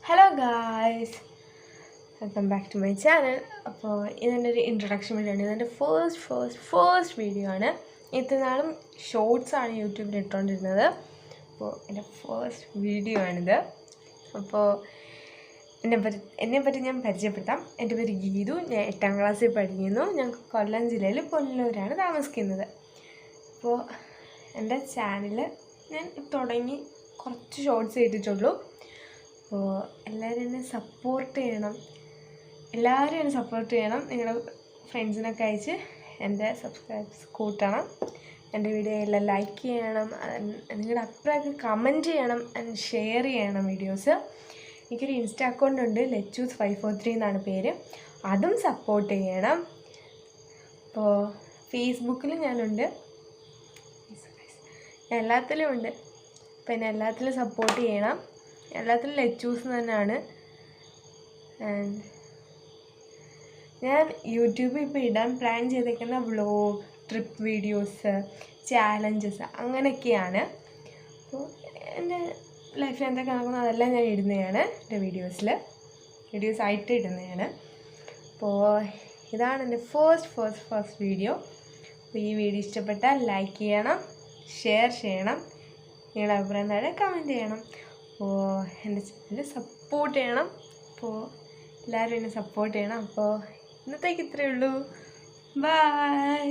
Hello guys, welcome back to my channel. അപ്പോൾ ഇതെൻ്റെ ഒരു ഇൻട്രൊഡക്ഷൻ വീഡിയോ ആണ്. ഇതെൻ്റെ ഫസ്റ്റ് വീഡിയോ ആണ്. ഇത്രനാളും ഷോർട്സാണ് യൂട്യൂബിൽ ഇട്ടുകൊണ്ടിരുന്നത്. അപ്പോൾ എൻ്റെ ഫസ്റ്റ് വീഡിയോ ആണിത്. അപ്പോൾ എന്നെപ്പറ്റി ഞാൻ പരിചയപ്പെടുത്താം. എൻ്റെ പേര് ഗീതു. ഞാൻ 8ാം ക്ലാസ്സിൽ പഠിക്കുന്നു. ഞാൻ കൊല്ലം ജില്ലയിൽ പുനലൂരാണ് താമസിക്കുന്നത്. അപ്പോൾ എൻ്റെ ചാനൽ ഞാൻ തുടങ്ങി കുറച്ച് ഷോർട്സ് ചെയ്തിട്ടുള്ളൂ. അപ്പോൾ എല്ലാവരും എന്നെ സപ്പോർട്ട് ചെയ്യണം. നിങ്ങളുടെ ഫ്രണ്ട്സിനൊക്കെ അയച്ച് എൻ്റെ സബ്സ്ക്രൈബ്സ് കൂട്ടണം. എൻ്റെ വീഡിയോ എല്ലാം ലൈക്ക് ചെയ്യണം. നിങ്ങളുടെ അഭിപ്രായമൊക്കെ കമൻറ്റ് ചെയ്യണം ആൻഡ് ഷെയർ ചെയ്യണം വീഡിയോസ്. എനിക്കൊരു ഇൻസ്റ്റാ അക്കൗണ്ട് ഉണ്ട്, lechus543 എന്നാണ് പേര്. അതും സപ്പോർട്ട് ചെയ്യണം. അപ്പോൾ ഫേസ്ബുക്കിലും ഞാനുണ്ട്, എല്ലാത്തിലും ഉണ്ട്. അപ്പോൾ എന്നെ എല്ലാത്തിലും സപ്പോർട്ട് ചെയ്യണം. എല്ലാത്തിലും ലെച്ചൂസ് തന്നെയാണ്. ആൻഡ് ഞാൻ യൂട്യൂബിൽ ഇപ്പോൾ ഇടാൻ പ്ലാൻ ചെയ്തേക്കുന്ന വ്ളോഗ്, ട്രിപ്പ് വീഡിയോസ്, ചാലഞ്ചസ് അങ്ങനെയൊക്കെയാണ്. അപ്പോൾ എൻ്റെ ലൈഫിൽ എന്തൊക്കെ നടക്കുന്നു അതെല്ലാം ഞാൻ ഇടുന്നതാണ്. എൻ്റെ വീഡിയോസ് ആയിട്ട് ഇടുന്നതാണ്. അപ്പോൾ ഇതാണ് എൻ്റെ ഫസ്റ്റ് വീഡിയോ. അപ്പോൾ ഈ വീഡിയോ ഇഷ്ടപ്പെട്ടാൽ ലൈക്ക് ചെയ്യണം, ഷെയർ ചെയ്യണം, നിങ്ങളുടെ അഭിപ്രായം താഴെ കമൻറ്റ് ചെയ്യണം. അപ്പോൾ എൻ്റെ ചാനൽ സപ്പോർട്ട് ചെയ്യണം. അപ്പോൾ എല്ലാവരും എന്നെ സപ്പോർട്ട് ചെയ്യണം. അപ്പോൾ ഇന്നത്തേക്ക് ഇത്രയേ ഉള്ളൂ. ബൈ.